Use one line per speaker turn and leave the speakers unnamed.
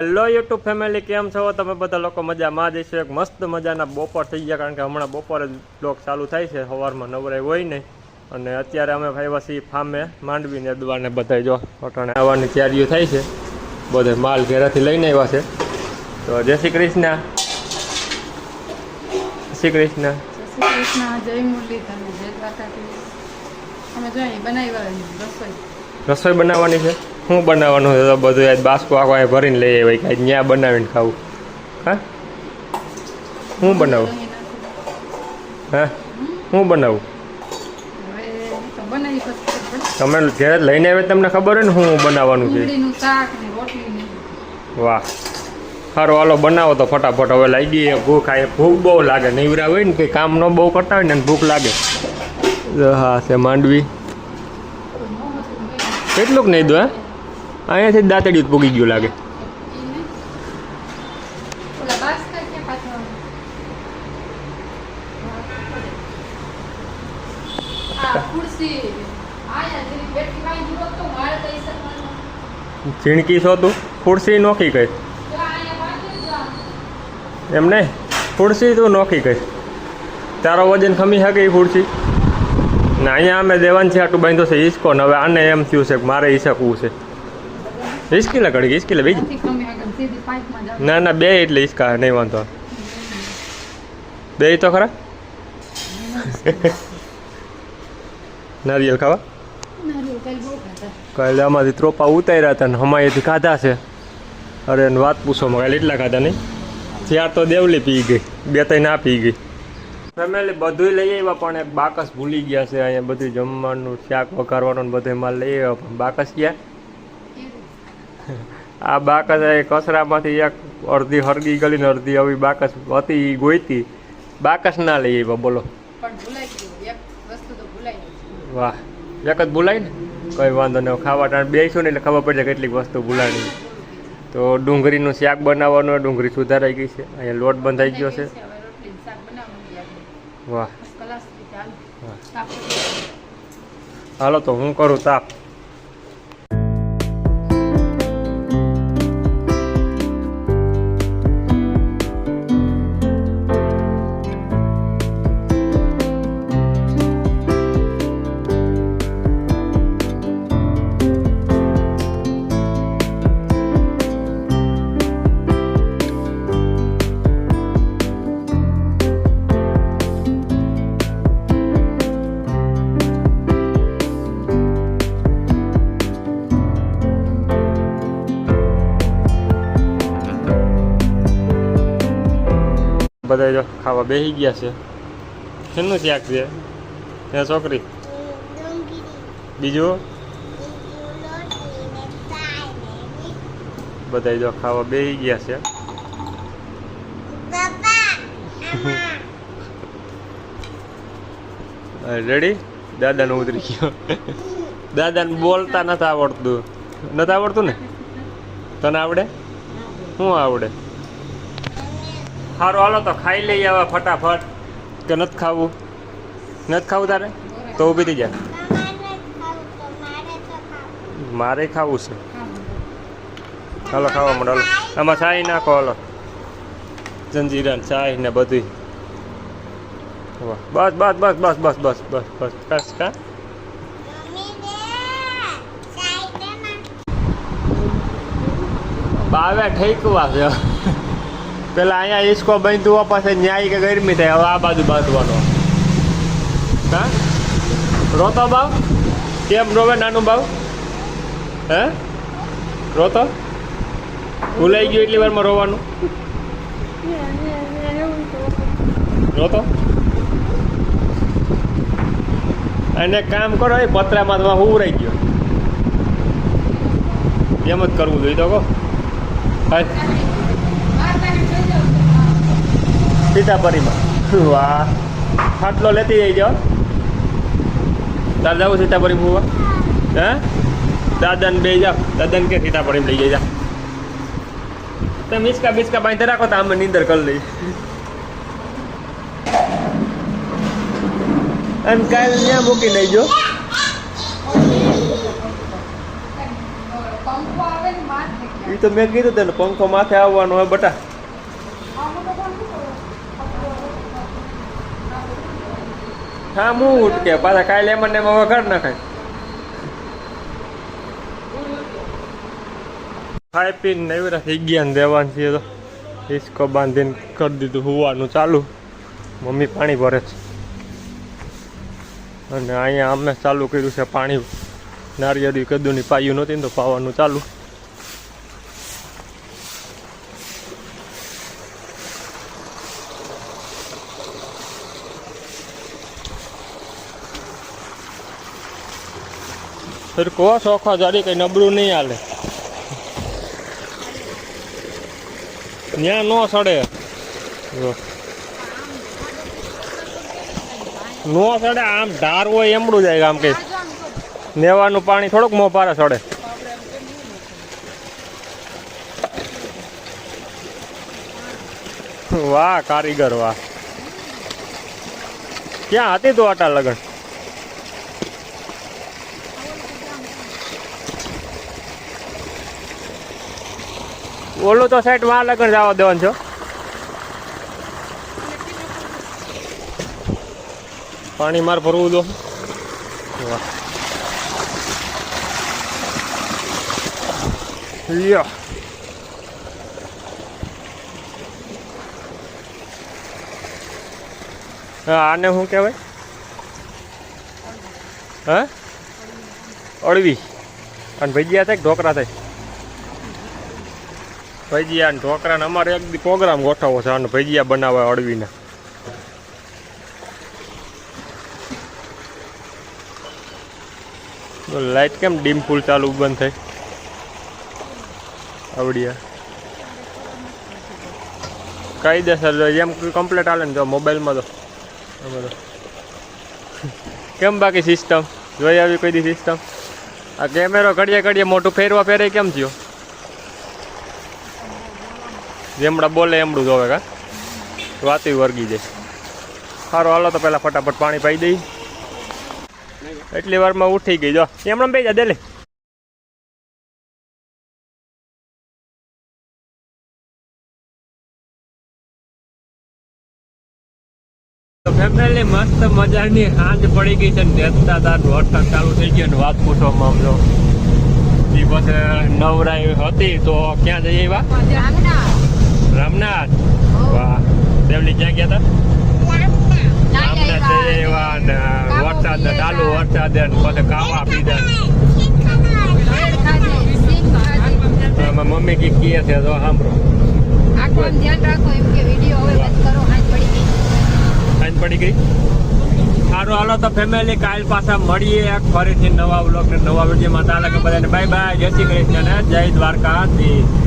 Hello YouTube family, કેમ છો તમે બધા લોકો? મજામાં જ છે. એક મસ્ત મજાના બપોર થઈ ગયા, કારણ કે હમણાં બપોરે બ્લોગ ચાલુ થાય છે. સવારમાં નવરાઈ હોય ને. અને અત્યારે અમે ભાઈ છીએ ફામે માંડવીને દવાને બધા જો અટાણે આવવાની તૈયારીઓ થાય છે. બધે માલ ઘેરાથી લઈને આવ્યા છે. તો જય શ્રી કૃષ્ણ. શ્રી કૃષ્ણ.
જય શ્રી કૃષ્ણ. જય મુરલીધર. જય દ્વારકાધીશ. અમે જોઈએ બનાવી રસોઈ. રસોઈ
બનાવવાની છે. શું બનાવવાનું છે? તો બધું આજ બાસ્કો આખો અહીં ભરીને લઈ આવ્યા કે ત્યાં બનાવીને ખાવું. હા, શું બનાવું? હા, શું બનાવું? તમે ઘરે લઈને આવે તમને ખબર હોય ને શું બનાવવાનું છે? વાહ, સારું હાલો બનાવો તો ફટાફટ. હવે લાગી ભૂખ. આ ભૂખ બહુ લાગે. નવરા હોય ને કંઈ કામ ન બહુ કરતા હોય ને ભૂખ લાગે. હા છે માંડવી. કેટલુંક નહીં દો? હે, અહીંયાથી દાંતડી પૂગી ગયું લાગે. ઝીણકી છો તું? ખુરશી નોખી કઈ એમ નહીં, ખુરશી તું નોખી કઈ. તારો વજન ખમી શકે એ ખુરશી ને? અહીંયા અમે દેવાન છે આટલું બાંધો છે હિસકો ને. હવે આને એમ થયું છે કે મારે હિસકવું છે. હિસકી ઘડી હિસકી બીજી ના ના બે એટલે હિસકા નહીં વાંધો. બે તો ખરા. નારિયેલ ખાવા કાલે આમાંથી ત્રોપા ઉતાર્યા હતા ને હમાયેથી ખાધા છે. અરે વાત પૂછો કાલે એટલા ખાધા નહીં. ત્યાર તો દેવલી પી ગઈ, બે ત્રણ ના પી ગઈ. ફેમિલી બધું લઈ આવ્યા પણ એક બાકસ ભૂલી ગયા છે. અહીંયા બધું જમવાનું શાક વઘારવાનું બધું માલ લઈ આવ્યા પણ બાકસ ક્યાં? આ બાકસ કચરામાંથી એક અડધી હરગી ગલી ને અડધી આવી બાકસ હતી ગોઈતી. બાકસ ના લઈ આવ્યા બોલો. વાહ, એક જ ભૂલાય ને. કંઈ વાંધો નહીં, ખાવા ટાણે બેસીશું ને એટલે ખબર પડશે કેટલીક વસ્તુ ભૂલાણી. તો ડુંગળીનું શાક બનાવવાનું હોય. ડુંગળી સુધારાઈ ગઈ છે. અહીંયા લોટ બંધાઈ ગયો છે. વાહ, હાલો તો હું કરું તાપ. બધા જો ખાવા બેસી ગયા છે. શેનું શાક છે એ છોકરી? બીજું બધા જો ખાવા બેસી ગયા છે. રેડી? દાદાને ઉતરી ગયો. દાદાને બોલતા નથી આવડતું. નથી આવડતું ને? તને આવડે? શું આવડે? સારું હાલો તો ખાઈ લઈએ હવે ફટાફટ. કે નથી ખાવું? નથી ખાવું તારે? તો ઊભી થઈ જાય. મારે ખાવું છે. હાલો ખાવા મળો. હાલો આમાં ચાય નાખો. હાલો જંજીરા ચાય ને બધું. બસ બસ બસ બસ બસ બસ બસ બસ બસ. કા બાવે ઠેકવા છે. પેલા અહીંયા હિસકો બાંધવા પાસે ન્યાય કે ગરમી થાય. હવે આ બાજુ બાંધવાનો. હા, રોતો બાવ? કેમ રોવે નાનું બાવ? હે રોતો? ભૂલાઈ ગયું એટલી વારમાં રોવાનું? રોતો? અને કામ કરો એ પતરામાં તો હું રહી ગયો. એમ જ કરવું જોઈએ તો કહો. સીતાપરીમાં વાહ, ખાટલો લેતી જઈ જાઓ. તાર જાવું સીતાપરી ભૂવા? હે દાદાને બે જાઓ. દાદાને કે સીતાપરીમાં લઈ જાય. તમે મિસકા બિસ્કા બાંધી રાખો તો અમે નીંદર કરી લઈએ. અને કાલે ત્યાં મૂકી દઈજો.
પંખો આવે ને માર દે
એ તો મેં કીધું તને પંખો માથે આવવાનો હોય બટા. હા હું ઉઠકે પાછા કાલે એમને એમાં વઘાર નાખાય. ખાઈ પીને નવરા થઈ ગયા ને દેવાન છે તો હિસકો બાંધીને કરી દીધું હોવાનું ચાલુ. મમ્મી પાણી ભરે છે અને અહીંયા અમે ચાલુ કર્યું છે પાણી. નારિયેળી કદુની પાયું નહોતી ને તો પાવાનું ચાલુ. સરખો સોખા જાડી કઈ નબળું નહીં હાલે. ત્યાં નો સડે નો સડે આમ ધાર હોય એમડું જાય આમ કઈ નેવાનું પાણી થોડુંક મોં પારે સડે. વાહ કારીગર વાહ. ક્યાં હતી તું આટા લગન? ઓલું તો સાઈડ માં લગન જવા દેવાનું છો. પાણી માર ભરવું દો. વાહ લ્યો. હા આને શું કહેવાય? હા અળવી. અને ભજીયા થાય ઢોકરા થાય? ભજીયા ને ઢોકરા ને અમારે એક દી પ્રોગ્રામ ગોઠવવો છે અને ભજીયા બનાવવા અળવીના. લાઈટ કેમ ડીમ ફૂલ ચાલુ બંધ થઈ? આવડિયા કાયદેસર એમ કમ્પ્લીટ હાલે ને જો મોબાઈલમાં તો કેમ બાકી સિસ્ટમ જોઈ આવી કોઈ દી સિસ્ટમ? આ કેમેરો ઘડીએ ઘડીએ મોટું ફેરવા ફેરે કેમ થયો? જેમડા બોલે એમડું જોવે કા વાતી વર્ગી જાય. સારું હાલો તો પહેલાં ફટાફટ પાણી પાઈ દઈ. એટલી વારમાં ઉઠી ગઈ જો એમણે બે જા દે લે. ફેમિલી મસ્ત મજાની સાંજ પડી ગઈ છે. નેતા તાર વરસાદ ચાલુ થઈ ગયો ને વાત પૂછવામાં આમ જો. એ પછી નવરાઈ હતી તો ક્યાં જઈએ એવા? રામનાથ. વાહ દેવલી ક્યાં ગયા હતા? રામનાથ જઈએ એવા ને વરસાદ ચાલુ વરસાદ પછી ખાવા પીધા. મમ્મી કી કહે છે તો સાંભળો. સાંજ પડી ગઈ. સારું હાલો તો ફેમિલી કાલ પાછા મળીએ ફરીથી નવા વ્લોગ ને નવા વિડીયોમાં. તાલા કે બધાને બાય બાય. જય શ્રી કૃષ્ણ ને જય દ્વારકાધીશ.